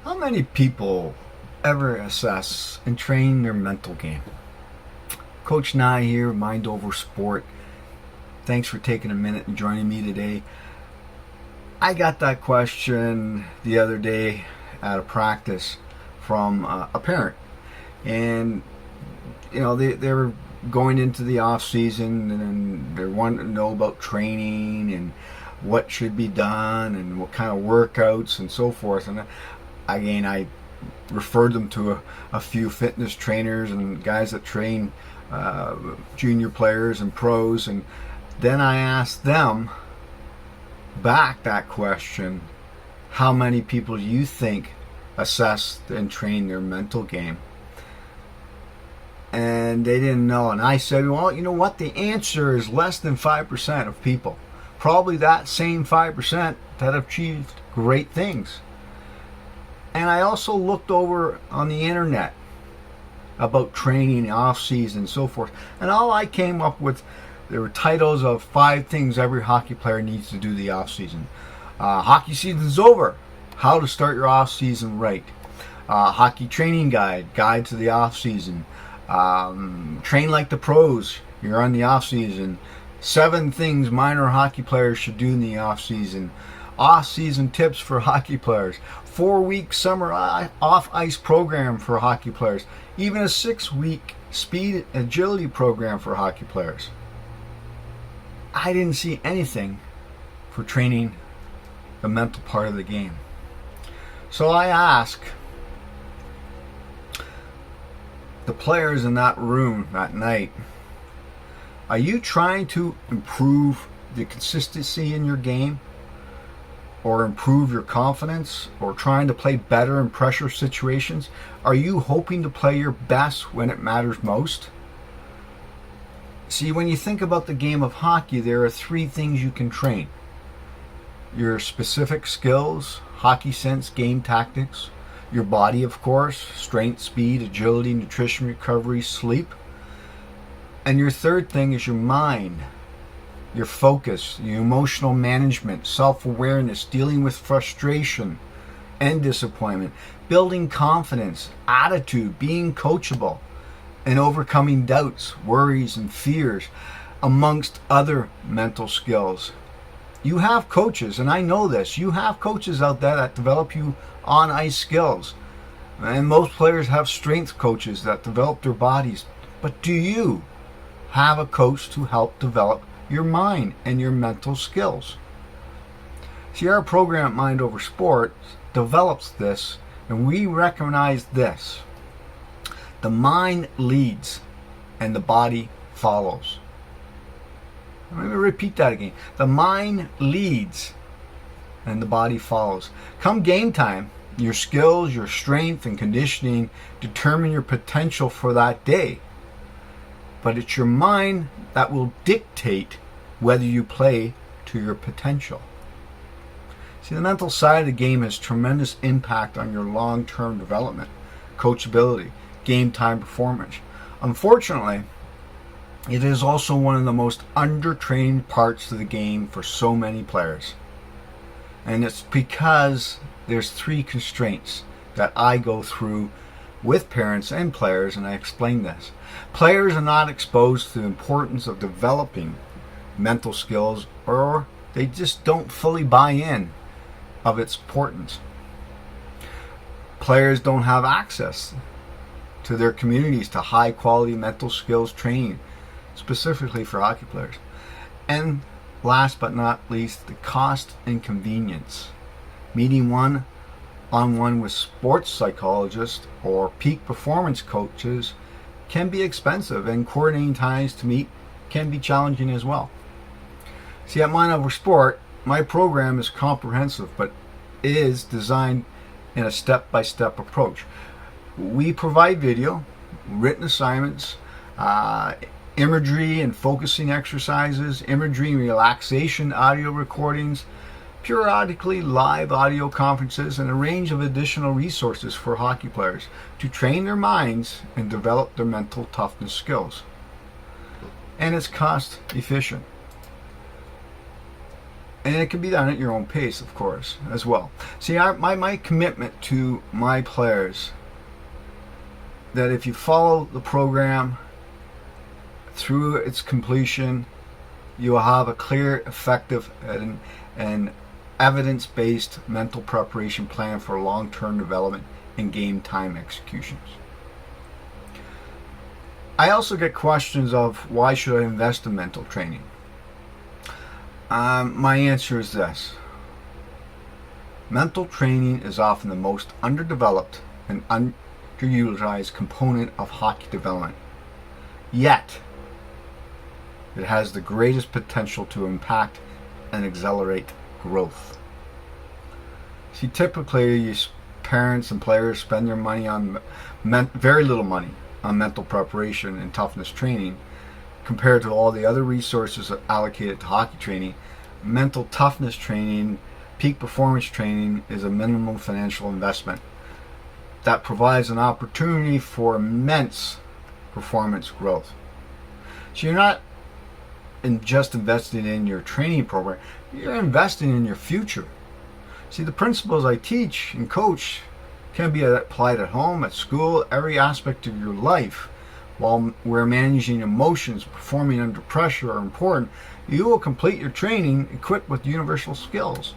How many people ever assess and train their mental game? Coach Nye here, Mind Over Sport. Thanks for taking a minute and joining me today. I got that question the other day at a practice from a parent, and they're going into the off season and they're wanting to know about training and what should be done and what kind of workouts and so forth. And again, I referred them to a few fitness trainers and guys that train junior players and pros, and then I asked them back that question: how many people do you think assess and train their mental game? And they didn't know. And I said, well, you know what? The answer is less than 5% of people. Probably that same 5% that have achieved great things. And I also looked over on the internet about training, off season, and so forth. And all I came up with, there were titles of 5 things every hockey player needs to do the off season. Hockey season's over. How to start your off season right. Hockey training guide to the off season. Train like the pros. You're on the off season. 7 things minor hockey players should do in the off season. Off season tips for hockey players. 4-week summer off ice program for hockey players. Even a 6-week speed agility program for hockey players. I didn't see anything for training the mental part of the game. So I ask the players in that room that night, are you trying to improve the consistency in your game, or improve your confidence, or trying to play better in pressure situations? Are you hoping to play your best when it matters most? See, when you think about the game of hockey, there are 3 things you can train: your specific skills, hockey sense, game tactics; your body, of course, strength, speed, agility, nutrition, recovery, sleep; and your third thing is your mind, your focus, your emotional management, self-awareness, dealing with frustration and disappointment, building confidence, attitude, being coachable, and overcoming doubts, worries, and fears, amongst other mental skills. You have coaches, and I know this, you have coaches out there that develop you on ice skills. And most players have strength coaches that develop their bodies. But do you have a coach to help develop your mind and your mental skills? See, our program at Mind Over Sport develops this, and we recognize this: the mind leads and the body follows. Let me repeat that again. The mind leads and the body follows. Come game time, your skills, your strength, and conditioning determine your potential for that day. But it's your mind that will dictate whether you play to your potential. See, the mental side of the game has tremendous impact on your long-term development, coachability, game time performance. Unfortunately, it is also one of the most under-trained parts of the game for so many players. And it's because there's 3 constraints that I go through with parents and players, and I explain this. Players are not exposed to the importance of developing mental skills, or they just don't fully buy in of its importance. Players don't have access to their communities to high quality mental skills training, specifically for hockey players. And last but not least, the cost and convenience. Meeting one-on-one with sports psychologists or peak performance coaches can be expensive, and coordinating times to meet can be challenging as well. See, at Mind Over Sport, my program is comprehensive, but is designed in a step-by-step approach. We provide video, written assignments, imagery and focusing exercises, imagery and relaxation audio recordings, periodically live audio conferences, and a range of additional resources for hockey players to train their minds and develop their mental toughness skills. And it's cost efficient. And it can be done at your own pace, of course, as well. See, my commitment to my players, that if you follow the program through its completion, you will have a clear, effective, and evidence-based mental preparation plan for long-term development and game time executions. I also get questions of why should I invest in mental training? My answer is this. Mental training is often the most underdeveloped and underutilized component of hockey development. Yet, it has the greatest potential to impact and accelerate growth. See, typically, parents and players spend their money on very little money on mental preparation and toughness training compared to all the other resources allocated to hockey training. Mental toughness training, peak performance training is a minimum financial investment that provides an opportunity for immense performance growth. So you're not just investing in your training program, you're investing in your future. See, the principles I teach and coach can be applied at home, at school, every aspect of your life. While where managing emotions, performing under pressure are important, you will complete your training equipped with universal skills.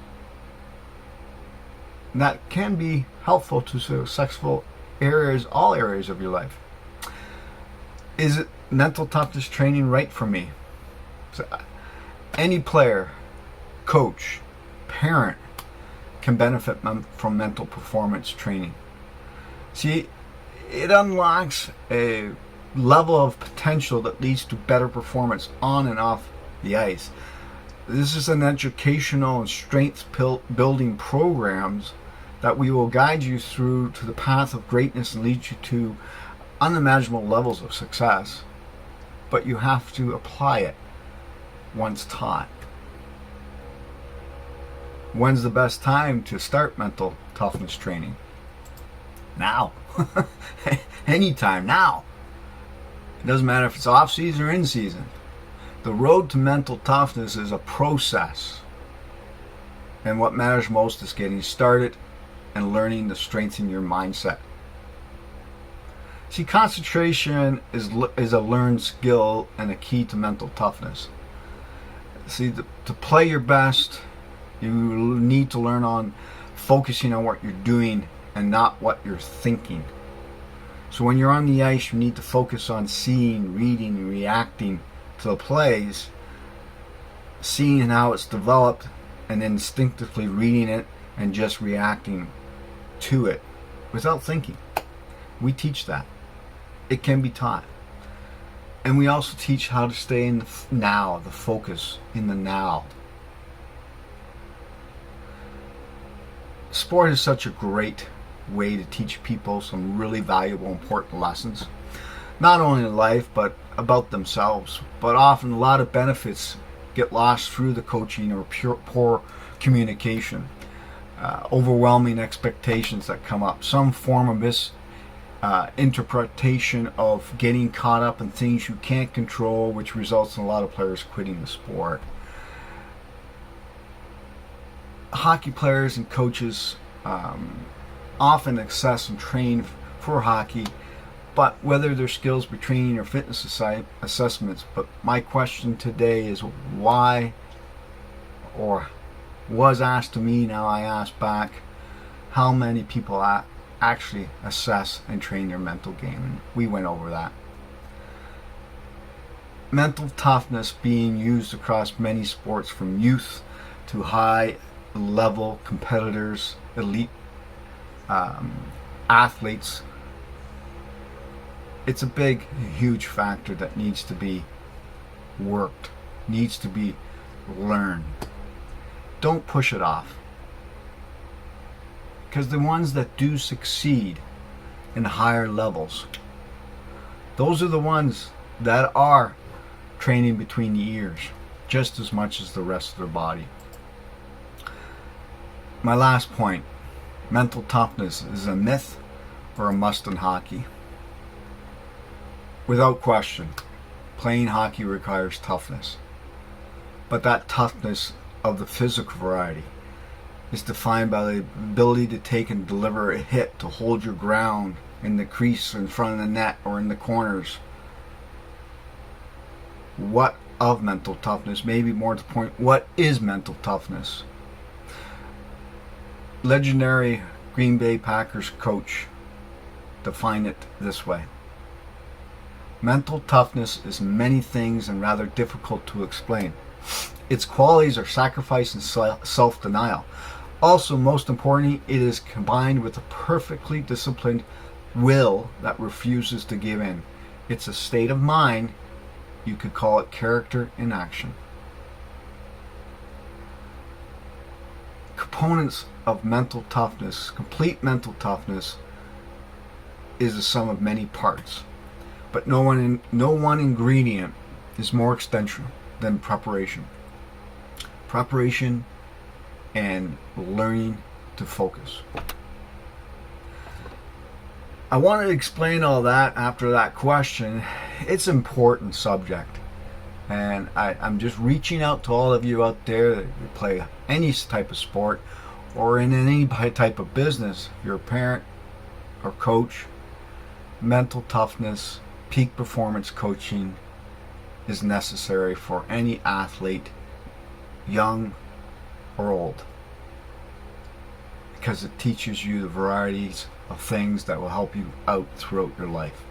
And that can be helpful to successful areas, all areas of your life. Is it mental toughness training right for me? So, any player, coach, parent can benefit from mental performance training. See, it unlocks a level of potential that leads to better performance on and off the ice. This is an educational and strength building programs that we will guide you through to the path of greatness and lead you to unimaginable levels of success. But you have to apply it once taught. When's the best time to start mental toughness training? Now. Anytime, now. It doesn't matter if it's off season or in season. The road to mental toughness is a process. And what matters most is getting started and learning to strengthen your mindset. See, concentration is a learned skill and a key to mental toughness. See, to play your best, you need to learn on focusing on what you're doing and not what you're thinking. So when you're on the ice, you need to focus on seeing, reading, and reacting to the plays, seeing how it's developed, and instinctively reading it and just reacting to it without thinking. We teach that. It can be taught. And we also teach how to stay in the now, the focus in the now. Sport is such a great way to teach people some really valuable, important lessons. Not only in life, but about themselves. But often a lot of benefits get lost through the coaching or poor communication. Overwhelming expectations that come up. Some form of misinterpretation of getting caught up in things you can't control, which results in a lot of players quitting the sport. Hockey players and coaches often assess and train for hockey, but whether their skills be training or fitness assessments. But my question today is why, or was asked to me, now I ask back, how many people actually assess and train their mental game? And we went over that. Mental toughness being used across many sports, from youth to high level competitors, elite athletes. It's a big, huge factor that needs to be worked, needs to be learned. Don't push it off. Because the ones that do succeed in higher levels, those are the ones that are training between the ears just as much as the rest of their body. My last point, mental toughness is a myth or a must in hockey. Without question, playing hockey requires toughness. But that toughness of the physical variety is defined by the ability to take and deliver a hit, to hold your ground in the crease in front of the net or in the corners. What of mental toughness? Maybe more to the point, what is mental toughness? Legendary Green Bay Packers coach defined it this way. Mental toughness is many things and rather difficult to explain. Its qualities are sacrifice and self-denial. Also, most importantly, it is combined with a perfectly disciplined will that refuses to give in. It's a state of mind. You could call it character in action. Components of mental toughness, complete mental toughness, is the sum of many parts. But no one ingredient is more essential than preparation. Preparation and learning to focus. I wanted to explain all that after that question. It's an important subject. And I'm just reaching out to all of you out there that play any type of sport or in any type of business. If you're a parent or coach, mental toughness, peak performance coaching is necessary for any athlete, young or old, because it teaches you the varieties of things that will help you out throughout your life.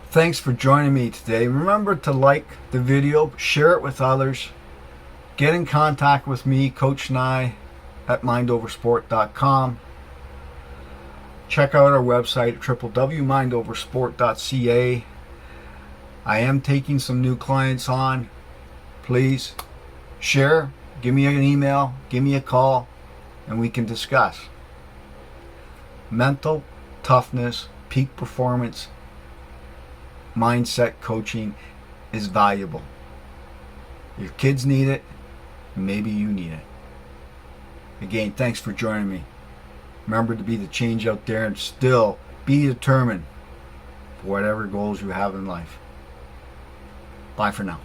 Thanks for joining me today. Remember to like the video, share it with others, get in contact with me, coachnye at mindoversport.com. Check out our website at www.mindoversport.ca. I am taking some new clients on. Please share, give me an email, give me a call, and we can discuss. Mental toughness, peak performance, mindset coaching is valuable. Your kids need it, maybe you need it. Again, thanks for joining me. Remember to be the change out there and still be determined for whatever goals you have in life. Bye for now.